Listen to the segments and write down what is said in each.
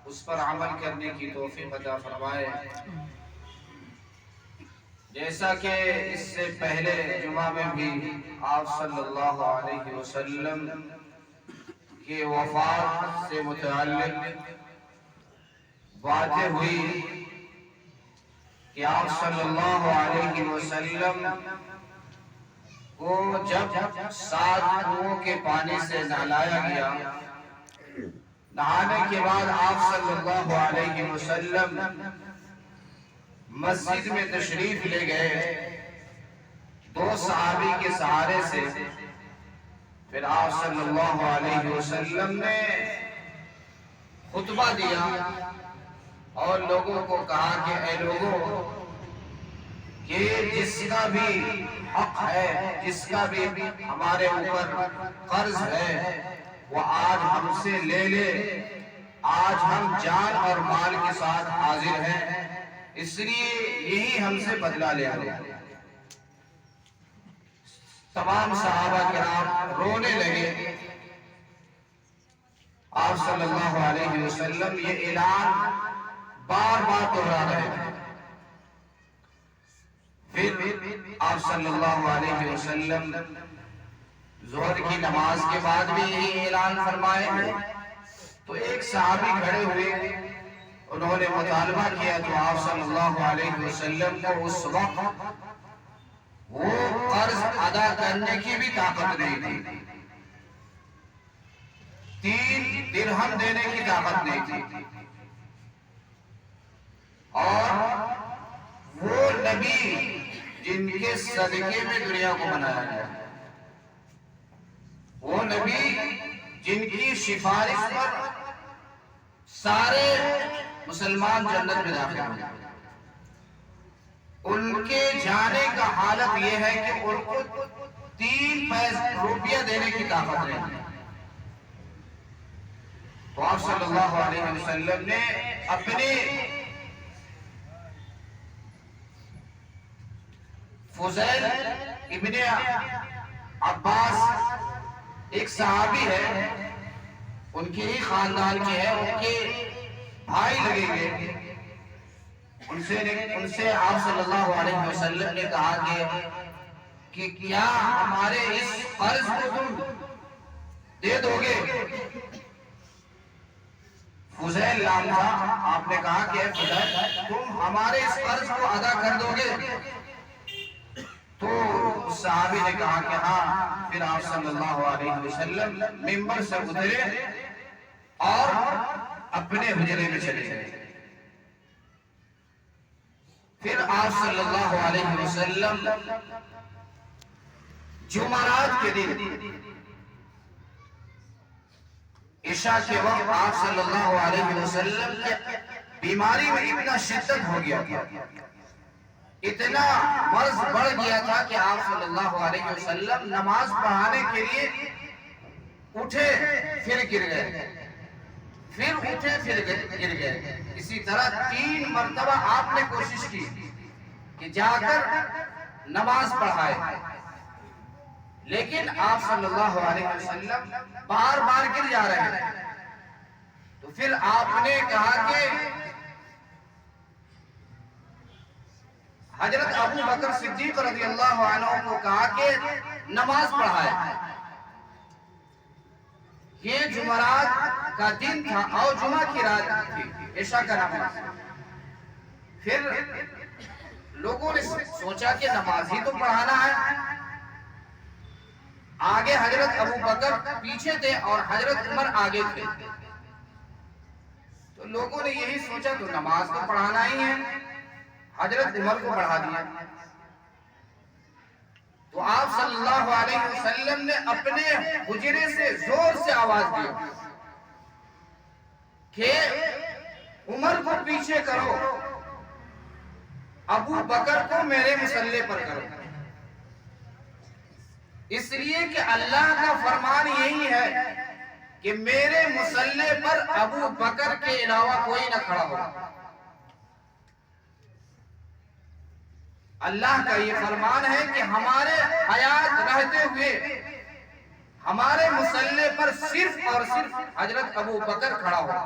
اس پر عمل کرنے کی توفیق عطا فرمائے۔ جیسا کہ اس سے پہلے جمعہ میں بھی آپ صلی اللہ علیہ وسلم کی وفات سے متعلق باتیں ہوئی کہ آپ صلی اللہ علیہ وسلم کو جب 7 کنووں کے پانی سے نہلایا گیا، نہانے کے بعد آپ صلی اللہ علیہ وسلم مسجد میں تشریف لے گئے 2 صحابی کے سہارے سے۔ پھر آپ صلی اللہ علیہ وسلم نے خطبہ دیا اور لوگوں کو کہا کہ اے لوگوں، کہ جس کا بھی حق ہے، جس کا بھی ہمارے اوپر قرض ہے، وہ آج ہم سے لے لے۔ آج ہم جان اور مال کے ساتھ حاضر ہیں، اس لیے یہی ہم سے بدلہ لے لو۔ تمام صحابہ کرام رونے لگے۔ آپ صلی اللہ علیہ وسلم یہ اعلان بار بار دہرا رہے تھے۔ پھر آپ صلی اللہ علیہ وسلم ظہر کی نماز کے بعد بھی یہی اعلان فرمائے ہیں۔ تو ایک صحابی کھڑے ہوئے، انہوں نے مطالبہ کیا تو آپ صلی اللہ علیہ وسلم کو اس وقت وہ قرض ادا کرنے کی بھی طاقت نہیں تھی، 3 درہم دینے کی طاقت نہیں تھی۔ اور وہ نبی جن کے صدقے میں دنیا کو بنایا گیا، وہ نبی جن کی سفارش پر سارے مسلمان جنت میں داخل ہوں، ان کے جانے کا حالت یہ ہے کہ ان کو 3 روپیہ دینے کی طاقت نہیں۔ تو آپ صلی اللہ علیہ وسلم نے اپنے فضیل ابن عباس ایک صحابی ہے، ان کے ہی خاندان کے ہیں، ان کے بھائی لگیں گے، ان سے آپ صلی اللہ علیہ وسلم نے کہا کہ کیا ہمارے اس قرض کو تم دے دو گے؟ فضیل نام تھا۔ آپ نے کہا کہ اے فضیل، تم ہمارے اس قرض کو ادا کر دو گے؟ تو اس صحابی نے کہا کہ ہاں۔ پھر آپ صلی اللہ علیہ وسلم ممبر سے اترے اور اپنے حجرے میں چلے گئے۔ پھر آپ صلی اللہ علیہ وسلم جمعرات کے دن عشاء کے وقت آپ صلی اللہ علیہ وسلم کی بیماری میں اتنا شدت ہو گیا تھا، اتنا مرض بڑھ گیا تھا کہ آپ صلی اللہ علیہ وسلم نماز پڑھانے کے لیے اٹھے پھر گر گئے، پھر اٹھے پھر گر گئے۔ اسی طرح 3 مرتبہ آپ نے کوشش کی کہ جا کر نماز پڑھائے، لیکن آپ صلی اللہ علیہ وسلم بار بار گر جا رہے ہیں۔ تو پھر آپ نے کہا کہ حضرت ابو بکر صدیق رضی اللہ عنہ کو کہا کہ نماز پڑھائے۔ یہ جمعرات کا دن تھا اور جمعہ کی رات تھی، عشاء کا نماز۔ پھر لوگوں نے سوچا کہ نماز ہی تو پڑھانا ہے۔ آگے حضرت ابو بکر پیچھے تھے اور حضرت عمر آگے تھے، تو لوگوں نے یہی سوچا تو نماز تو پڑھانا ہی ہے، حضرت عمر کو پڑھا دیا۔ تو آپ صلی اللہ علیہ وسلم نے اپنے حجرے سے زور سے آواز دی کہ عمر کو پیچھے کرو، ابو بکر کو میرے مصلی پر کرو، اس لیے کہ اللہ کا فرمان یہی ہے کہ میرے مصلی پر ابو بکر کے علاوہ کوئی نہ کھڑا ہو۔ اللہ کا یہ فرمان ہے کہ ہمارے حیات رہتے ہوئے ہمارے مصلی پر صرف اور صرف حضرت ابو بکر کھڑا ہو۔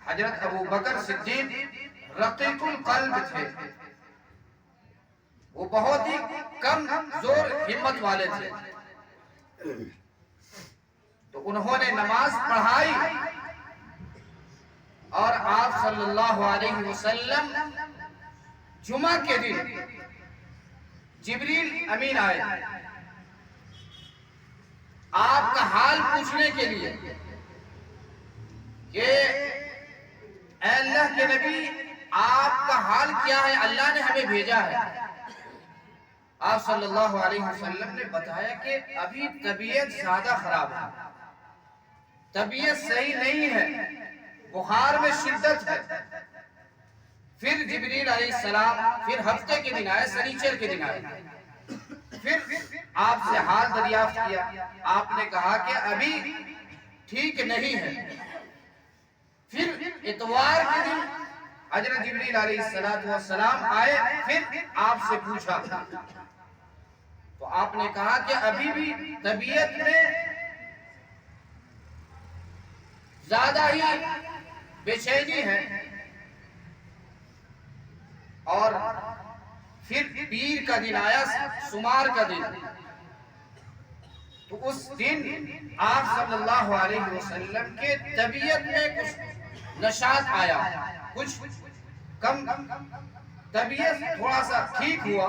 حضرت ابو بکر صدیق رقیق القلب تھے، وہ بہت ہی کم زور ہمت والے تھے، تو انہوں نے نماز پڑھائی اور آپ صلی اللہ علیہ وسلم جمعہ کے دن جبریل امین آئے آپ کا حال پوچھنے کے لیے کہ اے اللہ کے نبی آپ کا حال کیا ہے، اللہ نے ہمیں بھیجا ہے۔ آپ صلی اللہ علیہ وسلم نے بتایا کہ ابھی طبیعت زیادہ خراب ہے، طبیعت صحیح نہیں ہے، بخار میں شدت ہے۔ پھر جبریل علیہ السلام پھر ہفتے کے دن آئے، سنیچر کے دن آئے، پھر آپ سے حال دریافت کیا، آپ نے کہا کہ ابھی ٹھیک نہیں ہے۔ پھر اتوار کے دن حضرت جبریل علیہ السلام آئے، پھر آپ سے پوچھا تو آپ نے کہا کہ ابھی بھی طبیعت میں زیادہ ہی بے چینی ہے۔ اور پھر پیر کا دن آیا، سمار کا دن، تو اس دن آپ صلی اللہ علیہ وسلم کے طبیعت میں کچھ نشاط آیا، کچھ کم طبیعت تھوڑا سا ٹھیک ہوا،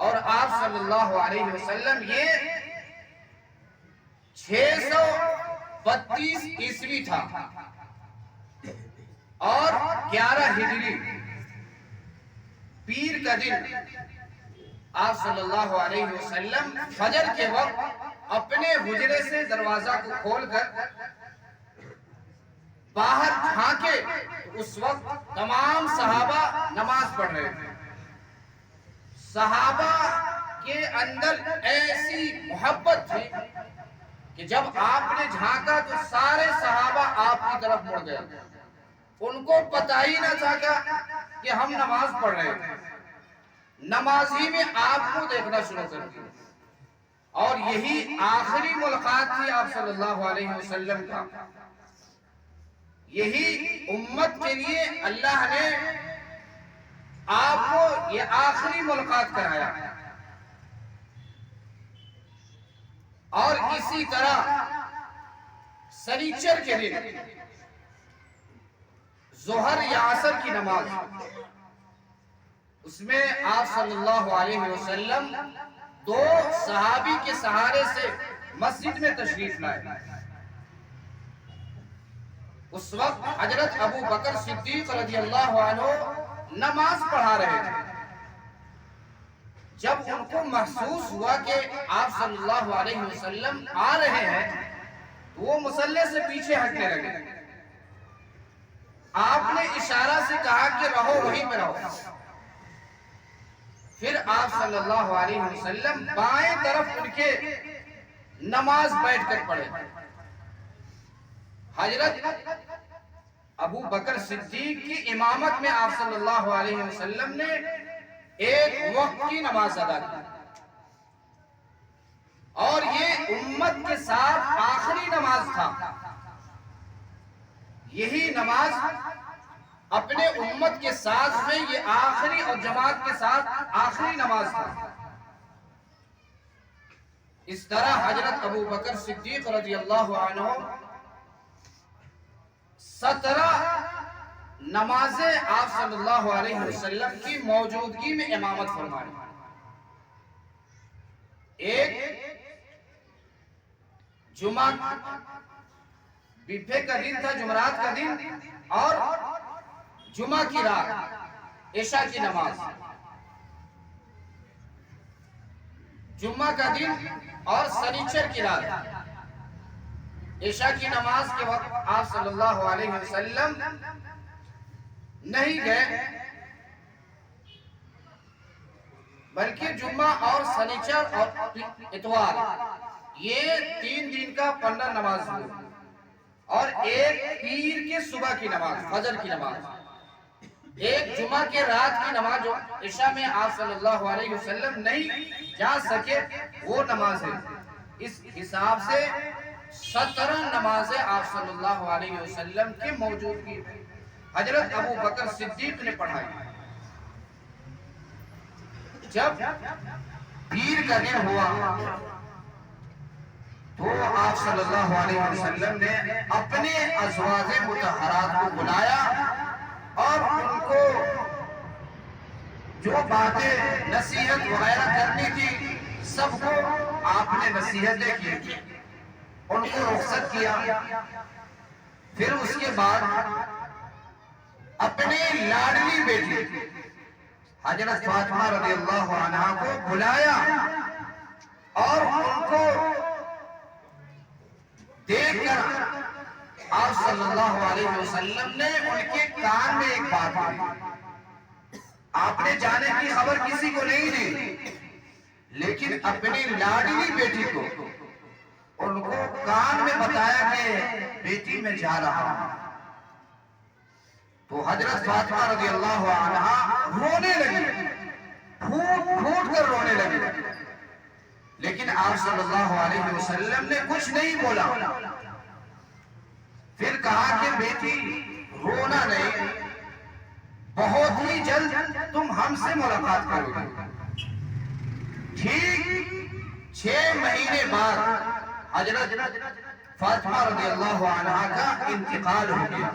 اور آپ صلی اللہ علیہ وسلم یہ 632 عیسوی تھا اور 11 ہجری پیر کا دن، آپ صلی اللہ علیہ وسلم فجر کے وقت اپنے حجرے سے دروازہ کو کھول کر باہر جھانکے، اس وقت تمام صحابہ نماز پڑھ رہے تھے۔ صحابہ کے اندر ایسی محبت تھی کہ جب آپ نے جھانکا تو سارے صحابہ آپ کی طرف مڑ گئے، ان کو پتہ ہی نہ تھا کہ ہم نماز پڑھ رہے تھے، نمازی میں آپ کو دیکھنا شروع کر دیا۔ اور یہی آخری ملاقات تھی آپ صلی اللہ علیہ وسلم کا، یہی امت کے لیے اللہ نے آپ کو یہ آخری ملاقات کرایا۔ اور اسی طرح سنیچر کے دن ظہر یا عصر کی نماز، اس میں آپ صلی اللہ علیہ وسلم 2 صحابی کے سہارے سے مسجد میں تشریف لائے۔ اس وقت حضرت ابو بکر صدیق رضی اللہ عنہ نماز پڑھا رہے تھے۔ جب ان کو محسوس ہوا کہ آپ صلی اللہ علیہ وسلم آ رہے ہیں تو وہ مصلی سے پیچھے ہٹنے لگے۔ آپ نے اشارہ سے کہا کہ رہو، وہیں پہ رہو۔ پھر آپ صلی اللہ علیہ وسلم بائیں طرف ان کے نماز بیٹھ کر پڑھے۔ حضرت ابو بکر صدیق کی امامت میں آپ صلی اللہ علیہ وسلم نے ایک وقت کی نماز ادا کی، اور یہ امت کے ساتھ آخری نماز تھا۔ یہی نماز اپنے امت کے ساتھ میں یہ آخری اور جماعت کے ساتھ آخری نماز تھا۔ اس طرح حضرت ابو بکر صدیق رضی اللہ عنہ 17 نمازیں آپ صلی اللہ علیہ وسلم کی موجودگی میں امامت فرمائی۔ ایک جمعہ بیفے کا دن تھا، جمعرات کا دن، اور جمعہ کی رات عشاء کی نماز۔ جمعہ کا دن اور سنیچر کی رات عشاء کی نماز کے وقت آپ صلی اللہ علیہ وسلم نہیں گئے، بلکہ جمعہ اور سنیچر اور اتوار یہ 3 دن کا 15 نماز ہوئی، اور ایک پیر کے صبح کی نماز، فجر کی نماز، ایک جمعہ کے رات کی نماز جو عشاء میں آپ صلی اللہ علیہ وسلم نہیں جا سکے وہ نماز ہے۔ اس حساب سے 17 نمازیں آپ صلی اللہ علیہ وسلم کی موجودگی میں حضرت ابو بکر صدیق نے پڑھائی۔ جب پیر کا دن ہوا تو آپ صلی اللہ علیہ وسلم نے اپنے ازواج مطہرات کو بلایا اور ان کو جو باتیں نصیحت وغیرہ کرنی تھی سب کو آپ نے نصیحتیں کی، ان کو رخصت کیا۔ پھر اس کے بعد اپنے لاڈلی بیٹی حضرت فاطمہ رضی اللہ عنہا کو بلایا اور ان کو دیکھ کر آپ صلی اللہ علیہ وسلم نے ان کے کان میں ایک بات کہی۔ آپ نے جانے کی خبر کسی کو نہیں دی، لیکن اپنی لاڈلی بیٹی کو ان کو کان میں بتایا کہ بیٹی میں جا رہا ہوں۔ تو حضرت فاطمہ رضی اللہ عنہا رونے لگی، پھوٹ پھوٹ کر رونے لگی، لیکن آپ صلی اللہ علیہ وسلم نے کچھ نہیں بولا۔ پھر کہا کہ بیٹی رونا نہیں، بہت ہی جلد تم ہم سے ملاقات کرو گے۔ ٹھیک 6 مہینے بعد حضرت فاطمہ رضی اللہ عنہا کا انتقال ہو گیا۔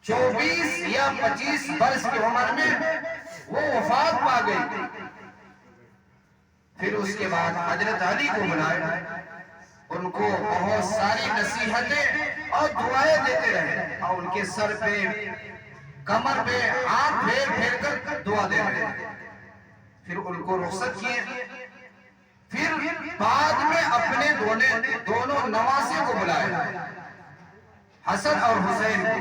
24 یا 25 برس کی عمر میں وہ وفات پا گئی۔ پھر اس کے بعد حضرت علی کو بلایا، ان کو بہت ساری نصیحتیں اور دعائیں دیتے رہے اور ان کے سر پہ کمر پہ ہاتھ پھیر پھیر کر دعا دے رہے۔ پھر ان کو رخصت کیے۔ پھر بعد میں اپنے دونوں نواسے کو بلائے، حسن اور حسین کو۔